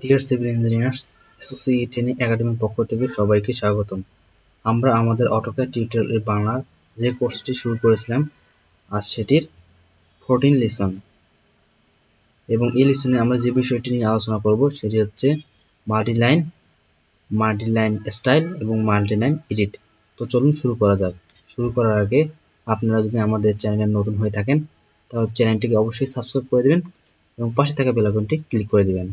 Deer civil engineers, SOC training একাডেমির পক্ষ থেকে সবাইকে স্বাগতম। আমরা আমাদের অটোক্যাড টিউটোরিয়াল বাংলা যে কোর্সটি শুরু করেছিলাম, আজ সেটির 14 লেসন, এবং এই লেসনে আমরা যে বিষয়টি নিয়ে আলোচনা করব সেটি হচ্ছে মাল্টিলাইন স্টাইল এবং মাল্টিলাইন এডিট। তো চলুন শুরু করা যাক। শুরু করার আগে আপনারা যদি আমাদের চ্যানেলে নতুন হয়ে থাকেন তাহলে চ্যানেলটিকে অবশ্যই সাবস্ক্রাইব করে দেবেন এবং পাশে থাকা বেল আইকনটি ক্লিক করে দেবেন।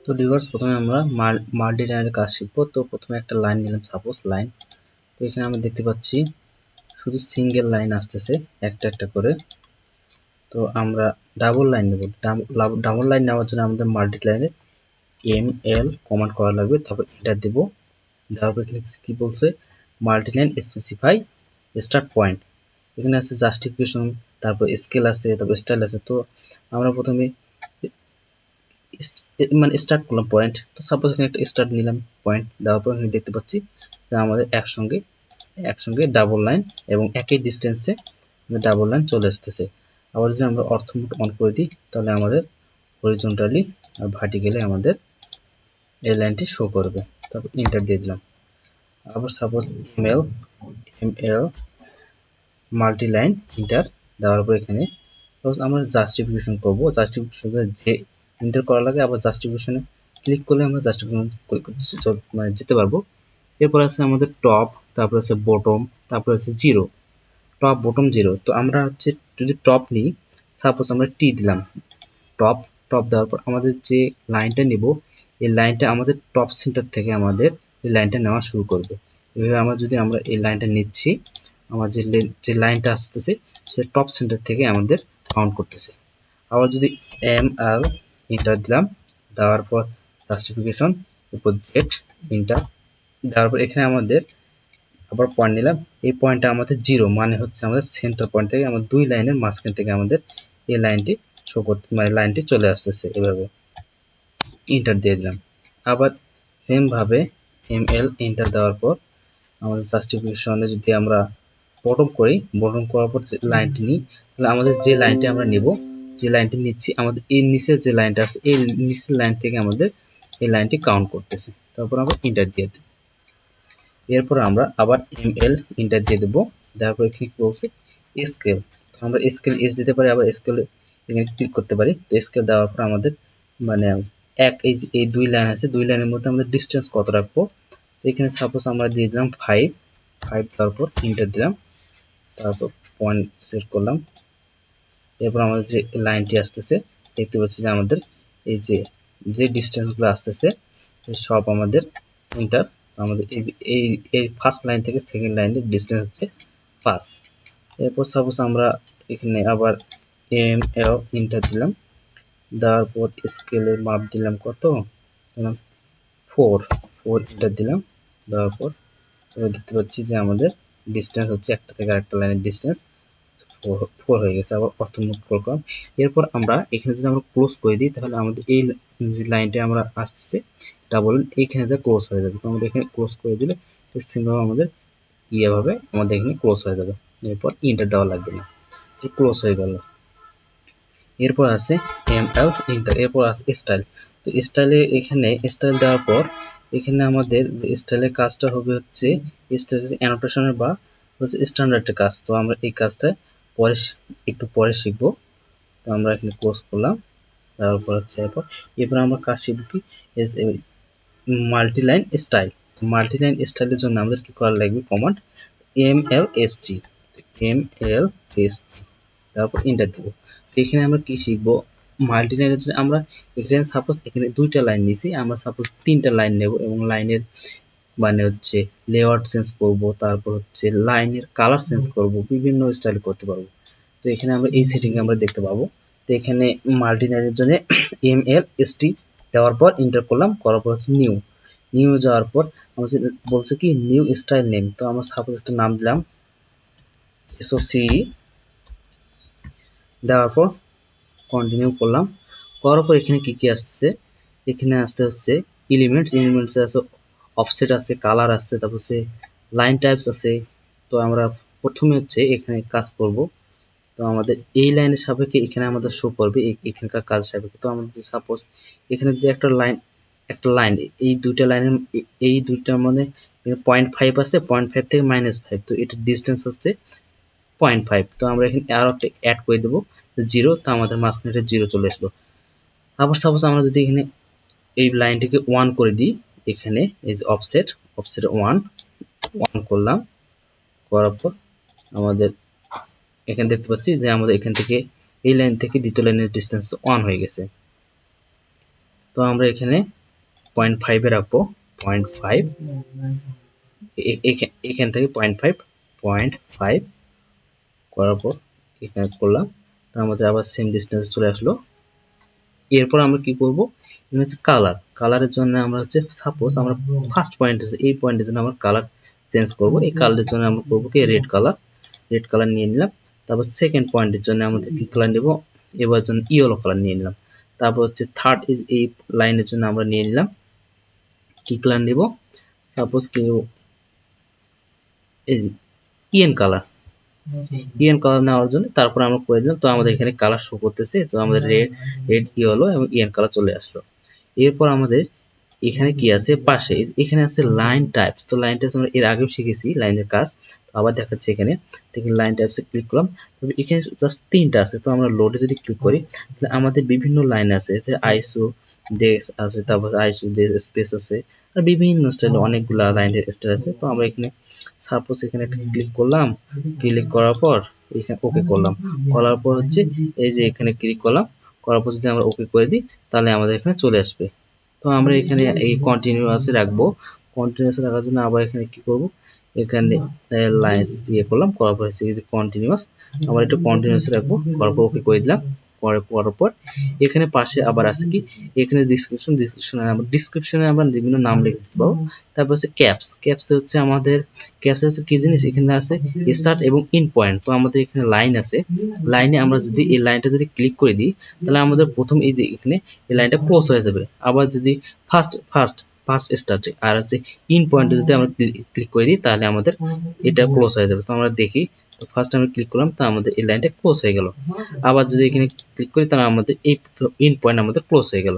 তো ভিউয়ার্স, প্রথমে আমরা মাল্টিলাইনের কাজ শিখবো। তো প্রথমে একটা লাইন নিলাম, সাপোজ লাইন। তো এখানে আমরা দেখতে পাচ্ছি শুধু সিঙ্গেল লাইন আসতেছে একটা একটা করে। তো আমরা ডাবল লাইন নেব। ডাবল লাইন নেওয়ার জন্য আমাদের মাল্টিলাইনে ML কমান্ড করা লাগবে, তারপর এন্টার দেব। দেওয়ার পর এখানে কি বলছে, মাল্টিলাইন স্পেসিফাই স্টার্ট পয়েন্ট। এখানে আছে জাস্টিফিকেশন, তারপর স্কেল আছে, তারপর স্টাইল আছে। তো আমরা প্রথমে মানে স্টার্ট করলাম পয়েন্ট। তো সাপোজ এখানে একটা স্টার্ট নিলাম পয়েন্ট। দেওয়ার পর এখানে দেখতে পাচ্ছি যে আমাদের একসঙ্গে ডাবল লাইন এবং একই ডিস্টেন্সে ডাবল লাইন চলে আসতেছে। আবার যদি আমরা অর্থ মোড অন করে দিই তাহলে আমাদের হরিজন্টালি আর ভার্টিক্যালি আমাদের এই লাইনটি শো করবে। তারপর এন্টার দিয়ে দিলাম। আবার সাপোজ এমএল মাল্টিলাইন এন্টার দেওয়ার পর এখানে আমরা জাস্টিফিকেশন করব। জাস্টিফিকেশন যে এন্টার করা লাগে, আবার জাস্টিফিকেশনে ক্লিক করলে আমরা জাস্টিফিকেশন মানে যেতে পারবো। এরপর আছে আমাদের টপ, তারপর আছে বটম, তারপর আছে জিরো। Top bottom zero. তো আমরা হচ্ছে যদি টপ নিই, সাপোজ আমরা টি দিলাম, টপ দেওয়ার পর আমাদের যে লাইনটা নিব এই লাইনটা আমাদের টপ সেন্টার থেকে আমাদের এই লাইনটা নেওয়া শুরু করবে। এভাবে আমরা এই লাইনটা নিচ্ছি, আমার যে লাইনটা আসতেছে সে টপ সেন্টার থেকে আমাদের কাউন্ট করতেছে। আবার যদি ML এন্টার দিলাম, দেওয়ার পর জাস্টিফিকেশন, উপর ডেট এন্টার দেওয়ার পর এখানে আমাদের আবার পয়েন্ট নিলাম। এই পয়েন্টটা আমাদের জিরো, মানে হচ্ছে আমাদের সেন্টার পয়েন্ট থেকে আমাদের দুই লাইনের মাঝখান থেকে আমাদের এই লাইনটি শো করতে, মানে লাইনটি চলে আসতেছে। এভাবে এন্টার দিয়ে দিলাম। আবার সেম ভাবে ML এন্টার দেওয়ার পর আমাদের জাস্টিফিকেশনে যদি আমরা বটম করি, বটম করার পর লাইনটি নিই, তাহলে আমাদের যে লাইনটি আমরা নেব, যে লাইনটি নিচ্ছি, আমাদের এই নিচের যে লাইনটা আছে এই নিচের লাইন থেকে আমাদের এই লাইনটি কাউন্ট করতেছে। তারপর আমরা এন্টার দিয়ে দিই। এরপর আমরা আবার ML এন্টার দিয়ে দেবো। দেওয়ার পর কি বলছে, স্কেল। আমরা স্কেল এস দিতে পারি, আবার স্কেল এখানে ক্লিক করতে পারি। তো স্কেল দেওয়ার পর আমাদের মানে এই দুই লাইন আছে, দুই লাইনের মধ্যে আমাদের ডিস্টেন্স কত রাখবো। তো এখানে সাপোজ আমরা দিয়ে দিলাম 5 দেওয়ার পর এন্টার দিলাম। তারপর পয়েন্ট সেট করলাম। এরপর আমাদের যে লাইনটি আসতেছে দেখতে পাচ্ছি যে আমাদের এই যে ডিস্টেন্সগুলো আসতেছে সব আমাদের এন্টার। আমাদের এই ফার্স্ট লাইন থেকে সেকেন্ড লাইনের ডিস্টেন্স হচ্ছে 5। এরপর সাপোজ আমরা এখানে আবার ML এন্টার দিলাম। দেওয়ার পর স্কেলের মাপ দিলাম কত, দিলাম 4 এন্টার দিলাম। দেওয়ার পর আমরা দেখতে পাচ্ছি যে আমাদের ডিস্টেন্স হচ্ছে একটা থেকে আরেকটা লাইনের ডিস্টেন্স 4 হয়ে গেছে। আবার অর্থমোড করলাম। এরপর আমরা এখানে যদি আমরা ক্লোজ করে দিই তাহলে আমাদের এই যে লাইনটা আমরা আসছে ডাবল এইখানে যা ক্লোজ হয়ে যাবে। তো আমরা এখানে ক্লোজ করে দিলে সিম্পল আমাদের ইয়েভাবে আমাদের এখানে ক্লোজ হয়ে যাবে। এরপর এন্টার দেওয়া লাগবে না, ক্লোজ হয়ে গেল। এরপর আছে ML এন্টার। এরপর আছে স্টাইল। তো স্টাইলে এখানে স্টাইল দেওয়ার পর এখানে আমাদের স্টাইলের কাজটা হবে হচ্ছে স্টাইল অ্যানোটেশনের বা হচ্ছে স্ট্যান্ডার্ডের কাজ। তো আমরা এই কাজটা একটু পরে শিখব। তো আমরা এখানে ক্লোজ করলাম। তারপর হচ্ছে এরপর আমরা কাজ শিখব কি, মাল্টিলাইন স্টাইল। মাল্টিলাইন স্টাইলের জন্য আমাদের কি করা লাগবে, কমান্ড MLST। তারপর এন্টার দেব। এখানে আমরা কি শিখবো, মাল্টিলাইনের জন্য আমরা এখানে সাপোজ এখানে দুইটা লাইন নিছি, আমরা সাপোজ তিনটা লাইন নেব এবং লাইনের মানে হচ্ছে লেআউট চেঞ্জ করব, তারপর হচ্ছে লাইনের কালার চেঞ্জ করব, বিভিন্ন স্টাইল করতে পারবো। তো এখানে আমরা এই সেটিং আমরা দেখতে পাবো। তো এখানে মাল্টিলাইনের জন্য MLST দেওয়ার পর এন্টার করলাম, করার পর হচ্ছে নিউ যাওয়ার পর আমাদের বলছে কি নিউ স্টাইল নেম। তো আমরা সাপোজ একটা নাম দিলাম SOC, দেওয়ার পর কন্টিনিউ করলাম। করার পর এখানে কি আসছে, এখানে আসতে হচ্ছে এলিমেন্টস আছে, অফসেট আছে, কালার আছে, তারপর হচ্ছে লাইন টাইপস আছে। তো আমরা প্রথমে হচ্ছে এখানে কাজ করব। তো আমাদের এই লাইনের সাপেক্ষে এখানে আমাদের শো করবে এখানকার কাজ সাপেক্ষে। তো আমাদের সাপোজ এখানে যদি একটা লাইন এই দুইটা লাইনের এই দুইটার মধ্যে 0.5 আছে, 0.5 থেকে -5, তো এটার ডিসটেন্স হচ্ছে 0.5। তো আমরা এখানে আরো একটা অ্যাড করে দেবো 0, তো আমাদের মাঝখানে 0 চলে আসলো। আবার সাপোজ আমরা যদি এখানে এই লাইনটিকে 1 করে দিই, এখানে এই যে অফসেট 1 করলাম, করার পর আমাদের এখানে দেখতে পাচ্ছি যে আমাদের এখান থেকে এই লাইন থেকে দ্বিতীয় লাইনের ডিসটেন্স 1 হয়ে গেছে। তো আমরা এখানে 0.5 এ রাখবো, 0.5 এখান থেকে 0.5 করার পর এখানে করলাম। তো আমাদের আবার সেম ডিসটেন্স চলে আসলো। এরপর আমরা কি করব, এখানে হচ্ছে কালারের জন্য আমরা হচ্ছে সাপোজ আমরা ফার্স্ট পয়েন্ট আছে, এই পয়েন্টের জন্য আমরা কালার চেঞ্জ করব। এই কালারের জন্য আমরা করব কি রেড কালার নিয়ে নিলাম। তারপর সেকেন্ড পয়েন্টের জন্য আমাদের কি কালার নেব, এবার জন্য ইয়েলো কালার নিয়ে নিলাম। তারপর হচ্ছে থার্ড ইজ এই লাইনের জন্য আমরা নিয়ে নিলাম কি কালার নেব, সাপোজ কি এই ইয়েন কালার নেওয়ার জন্য তারপর আমরা করে দিলাম। তো আমাদের এখানে কালার শো করতেছে, তো আমাদের রেড ইয়েলো এবং ইয়েন কালার চলে আসলো। এরপর আমাদের এখানে কি আছে, পাশে এখানে আছে লাইন টাইপস। তো লাইন টাইপস আমরা এর আগেও শিখেছি লাইনের কাজ, তো আবার দেখাচ্ছি। এখানে থেকে লাইন টাইপসে ক্লিক করলাম, তবে এখানে জাস্ট 3টা আছে। তো আমরা লোডে যদি ক্লিক করি তাহলে আমাদের বিভিন্ন লাইন আছে, যে আইসো ডেক্স আছে, তারপর আইসো স্পেস আছে, আর বিভিন্ন স্টাইলে অনেকগুলা লাইনের স্টাইল আছে। তো আমরা এখানে সাপোজ এখানে ক্লিক করলাম, ক্লিক করার পর এখানে ওকে করলাম, করার পর হচ্ছে এই যে এখানে ক্লিক করলাম, করার পর যদি আমরা ওকে করে দিই তাহলে আমাদের এখানে চলে আসবে। তো আমরা এখানে এই কন্টিনিউয়াসে রাখবো। কন্টিনিউয়াসে রাখার জন্য আবার এখানে কি করব, এখানে লাইন্স ইয়ে করলাম, করার পর হচ্ছে যে কন্টিনিউয়াস, আমরা এটা কন্টিনিউয়াসে রাখবো, করার পর ওকে করে দিলাম। করার পর এখানে পাশে আবার আছে কি, এখানে ডিসক্রিপশনে আমরা বিভিন্ন নাম লিখে দিতে পারবো। তারপর হচ্ছে ক্যাপস হচ্ছে আমাদের ক্যাপস হচ্ছে কি জিনিস, এখানে আছে স্টার্ট এবং ইন পয়েন্ট। তো আমাদের এখানে লাইন আছে, লাইনে আমরা যদি এই লাইনটা যদি ক্লিক করে দিই তাহলে আমাদের প্রথম এই যে এখানে এই লাইনটা ক্লোজ হয়ে যাবে। আবার যদি ফার্স্ট স্টার্টে আর হচ্ছে ইন পয়েন্টে যদি আমরা ক্লিক করে দিই তাহলে আমাদের এটা ক্লোজ হয়ে যাবে। তো আমরা দেখি, তো ফার্স্ট আমি ক্লিক করলাম, তো আমাদের এই লাইনটা ক্লোজ হয়ে গেল। আবার যদি এখানে ক্লিক করি তাহলে আমাদের এই ইন পয়েন্ট আমাদের ক্লোজ হয়ে গেল।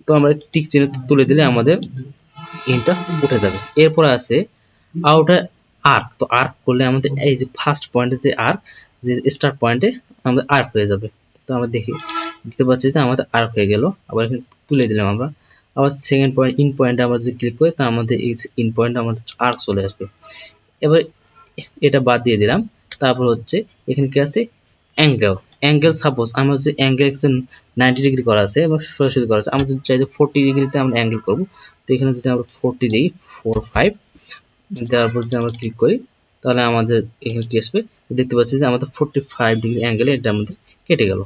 তো আমরা টিক চিহ্ন তুলে দিলে আমাদের ইনটা উঠে যাবে। এরপর আছে আউটার আর্ক। তো আর্ক করলে আমাদের এই যে ফার্স্ট পয়েন্টে যে আর্ক, যে স্টার্ট পয়েন্টে আমাদের আর্ক হয়ে যাবে। তো আমরা দেখতে পাচ্ছি যে আমাদের আর্ক হয়ে গেল। আবার এখানে তুলে দিলাম আমরা। আবার সেকেন্ড পয়েন্ট ইন পয়েন্টে আমরা যদি ক্লিক করি তা আমাদের এই ইন পয়েন্টে আমাদের আর্ক চলে আসবে। এবার এটা বাদ দিয়ে দিলাম। তারপর হচ্ছে এখানে কি আছে, অ্যাঙ্গেল সাপোজ আমরা হচ্ছে অ্যাঙ্গেল 90 ডিগ্রি করা আছে এবং সরাসরি করা আছে। আমরা যদি চাই যে 40 ডিগ্রিতে আমরা অ্যাঙ্গেল করবো, তো এখানে যদি আমরা 40 দিই, 45 দেওয়ার পর যদি আমরা ক্লিক করি তাহলে আমাদের এখানে কি আসবে, দেখতে পাচ্ছি যে আমাদের 45 ডিগ্রি অ্যাঙ্গেলে এটা আমাদের কেটে গেল।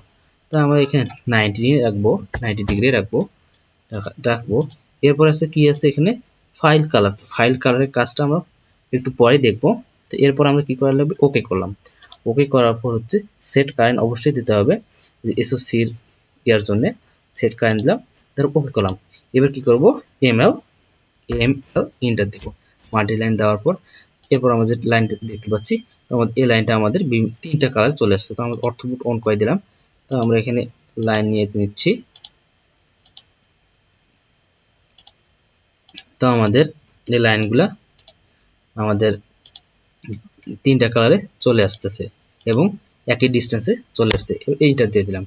তো আমরা এখানে 90 ডিগ্রি রাখবো। এরপর আছে কি আছে এখানে ফাইল কালারের কাজটা আমরা একটু পরে দেখবো। তো এরপর আমরা কি করা লাগবে, ওকে করলাম। ওকে করার পর হচ্ছে সেট কারেন্ট অবশ্যই দিতে হবে, এসওসির ইয়ার জন্য সেট কারেন্ট দিলাম, তারপর ওকে করলাম। এবার কি করব, এমএল ইন্টার দিব, মাল্টি লাইন দেওয়ার পর এরপর আমরা যে লাইনটা দেখতে পাচ্ছি, তো আমাদের এই লাইনটা আমাদের 3টা কালার চলে আসছে। তো আমরা অর্থপুট অন করে দিলাম। তো আমরা এখানে লাইন নিয়ে নিচ্ছি। তো আমাদের এই লাইনগুলা আমাদের 3টা কালারে চলে আসতেছে এবং একই ডিস্টেন্সে চলে আসছে। এইটা দিয়ে দিলাম।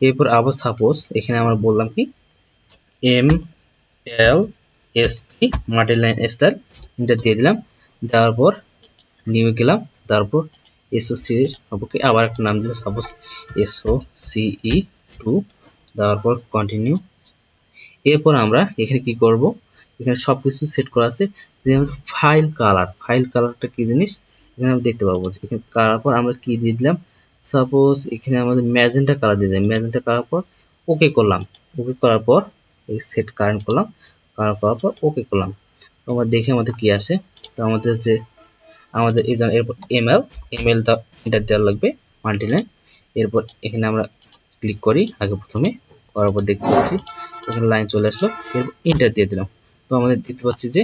এরপর আবার সাপোজ এখানে আমরা বললাম কি MLSP মাল্টি লাইন স্টাইল, এটা দিয়ে দিলাম। দেওয়ার পর নিউ গেলাম, তারপর এসওসি আবার একটা নাম দিলাম, সাপোজ SOCE2 দেওয়ার পর কন্টিনিউ। এরপর আমরা এখানে কি করব, এখানে সবকিছু সেট করা আছে। যে ফাইল কালারটা কি জিনিস এখানে আমরা দেখতে পাবো। এখানে করার পর আমরা কি দিয়ে দিলাম, সাপোজ এখানে আমাদের ম্যাজেন্টা কালার দিয়ে দিলাম। ম্যাজেন্টা করার পর ওকে করলাম। ওকে করার পর এই সেট কারেন্ট করলাম, করার পর ওকে করলাম। তো আমরা দেখি আমাদের কি আসে। তো আমাদের যে আমাদের এই জন্য এরপর এমএল এটা দেওয়া লাগবে মাল্টি লাইন। এরপর এখানে আমরা ক্লিক করি আগে প্রথমে, করার পর দেখতে পাচ্ছি এখানে লাইন চলে আসলো। এরপর ইন্টার দিয়ে দিলাম। তো আমাদের দেখতে পাচ্ছি যে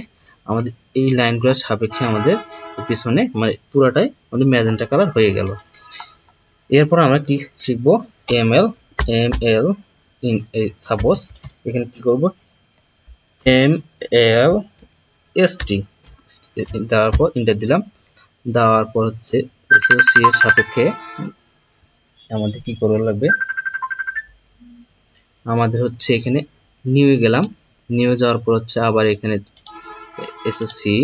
আমাদের এই লাইনগুলোর সাপেক্ষে আমাদের পিছনে মানে পুরাটাই আমাদের ম্যাজেন্টা কালার হয়ে গেল। এরপর আমরা কি শিখব এমএল ইন সাপোজ এখানে কি করব এমএলএসটি দেওয়ার পর এন্টার দিলাম। দেওয়ার পর হচ্ছে এসওসি এর সাপেক্ষে আমাদের কি করা লাগবে, আমাদের হচ্ছে এখানে নিউ গেলাম, নিউ যাওয়ার পর হচ্ছে আবার এখানে এসওসি,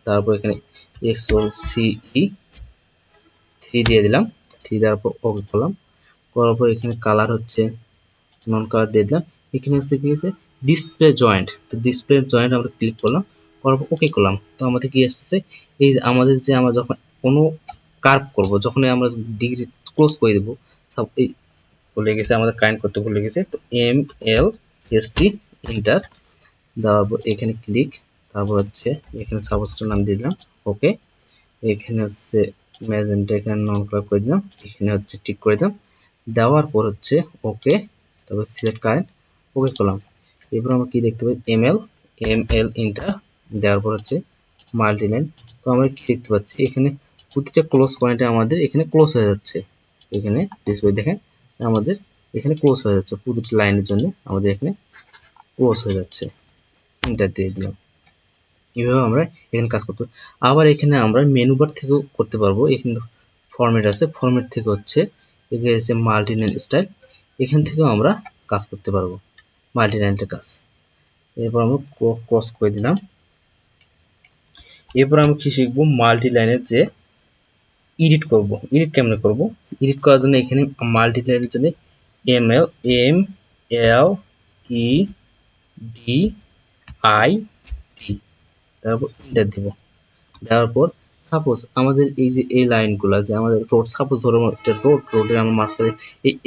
তারপর এখানে এসওসি 3 দিয়ে দিলাম, 3 দেওয়ার পর ওকে করলাম, করার পর এখানে কালার হচ্ছে নন কালার দিয়ে দিলাম। এখানে হচ্ছে কি আছে ডিসপ্লে জয়েন্ট, তো ডিসপ্লে জয়েন্ট আমরা ক্লিক করলাম, করার পর ওকে করলাম। তো আমাদের কি আসতেছে এই যে আমাদের যে আমরা যখন কোনো কার্ভ করব, যখন আমরা ডিগ্রি ক্লোজ করে দেব, সব এই ভুলে গেছে আমাদের কারেন্ট করতে ভুলে গেছে, তো M L S T enter দেওয়ার পর এখানে ক্লিক, তারপর হচ্ছে এখানে সাপোজ নাম দিয়ে দিলাম ওকে, এখানে হচ্ছে ম্যাজেন্টা এখানে নন কালার করে দিলাম, এখানে হচ্ছে টিক করে দিলাম, দেওয়ার পর হচ্ছে ওকে, তারপর সিলেক্ট কারেন্ট ওকে করলাম। এরপর আমরা কি দেখতে পাই এমএল এন্টার দেওয়ার পর হচ্ছে মাল্টিলাইন। তো আমরা কি দেখতে পাচ্ছি এখানে প্রতিটা ক্লোজ পয়েন্টে আমাদের এখানে ক্লোজ হয়ে যাচ্ছে, এখানে ডিসপ্লে দেখেন আমাদের এখানে ক্লোজ হয়ে যাচ্ছে, প্রতিটি লাইনের জন্য আমাদের এখানে ক্লোজ হয়ে যাচ্ছে। এন্টার দিয়ে দিলাম। এইভাবে আমরা এখানে কাজ করতে, আবার এখানে আমরা মেনু বার থেকেও করতে পারবো। এখানে ফরম্যাট আছে, ফরম্যাট থেকে হচ্ছে এখানে আছে মাল্টিলাইন স্টাইল, এখান থেকেও আমরা কাজ করতে পারবো মাল্টিলাইনের কাজ। এরপর আমরা ক্রস করে দিলাম। এরপর আমরা কি শিখবো মাল্টিলাইনের যে এডিট করব, এডিট কেমনে করব, এডিট করার জন্য এখানে মাল্টিলাইনের জন্য এমএল ই ডি আই টি, তারপর এন্টার দিব। দেওয়ার পর সাপোজ আমাদের এই যে এই লাইনগুলো যে আমাদের রোড, সাপোজ ধরো একটা রোডের আমরা মাঝখানে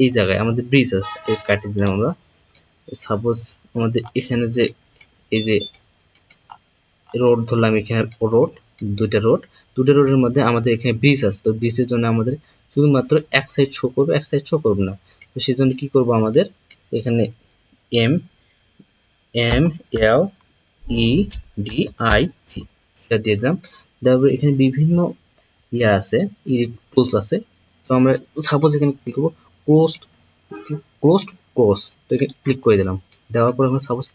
এই জায়গায় আমাদের ব্রিজ আছে, এই কাটি দিলাম আমরা। সাপোজ আমাদের এখানে যে এই যে রোড ধরলাম, এখানে দুইটা রোডের মধ্যে আমাদের এখানে ব্রিজ আছে, তো ব্রিজের জন্য আমাদের শুধুমাত্র এক সাইড শো করবে, এক সাইড শো করবে না। তো সেই জন্য কি করব আমাদের এখানে M M L E D I T এটা দিয়ে দিলাম। তারপর এখানে বিভিন্ন আছে টুলস আছে, তো আমরা সাপোজ এখানে কি করব ক্লোজড ক্লোজ, তো এখানে ক্লিক করে দিলাম। দেওয়ার পর আমরা সাপোজ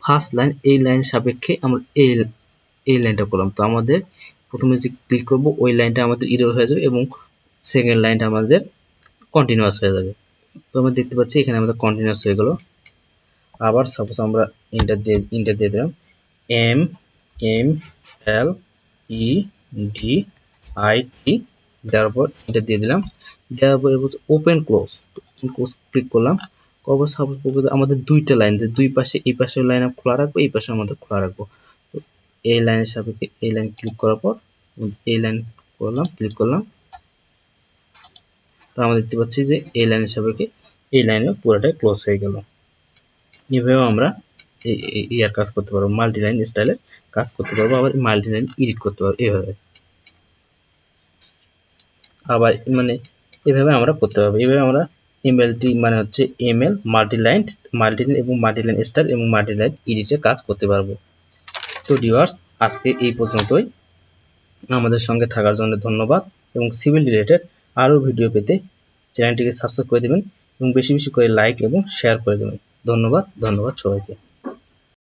ফার্স্ট লাইন এই লাইন সাপেক্ষে আমরা এই লাইনটা করলাম, তো আমাদের প্রথমে যে ক্লিক করব ওই লাইনটা আমাদের ইরর হয়ে যাবে এবং সেকেন্ড লাইনটা আমাদের কন্টিনিউয়াস হয়ে যাবে। তো আমরা দেখতে পাচ্ছি এখানে আমাদের কন্টিনিউয়াস হয়ে গেল। আবার সাপোজ আমরা ইন্টার দিয়ে দিলাম M M L E D I T, দেওয়ার পর এটা দিয়ে দিলাম। দেওয়ার পর ওপেন ক্লোজ ক্লিক করলাম, করার সাপোজ আমাদের দুইটা লাইন, যে দুই পাশে এই পাশের লাইন খোলা রাখবো, এই পাশে আমাদের খোলা রাখবো। তো এই লাইনের সাপেক্ষে এই লাইন ক্লিক করার পর এই লাইন করলাম, ক্লিক করলাম, তো আমরা দেখতে পাচ্ছি যে এই লাইনের সাপেক্ষে এই লাইনে পুরোটাই ক্লোজ হয়ে গেল। এভাবে আমরা ইয়ার কাজ করতে পারবো, মাল্টিলাইন স্টাইলের কাজ করতে পারবো, আবার মাল্টিলাইন এডিট করতে পারবো এভাবে। আবার মানে এভাবে আমরা করতে পারবো। এভাবে আমরা এমএলটি মানে হচ্ছে এমএল মাল্টিলাইন এবং মাল্টিলাইন স্টাইল এবং মাল্টিলাইন এডিটের কাজ করতে পারবো। তো ভিউয়ার্স আজকে এই পর্যন্তই, আমাদের সঙ্গে থাকার জন্য ধন্যবাদ এবং সিভিল রিলেটেড আরও ভিডিও পেতে চ্যানেলটিকে সাবস্ক্রাইব করে দেবেন এবং বেশি বেশি করে লাইক এবং শেয়ার করে দেবেন। ধন্যবাদ সবাইকে।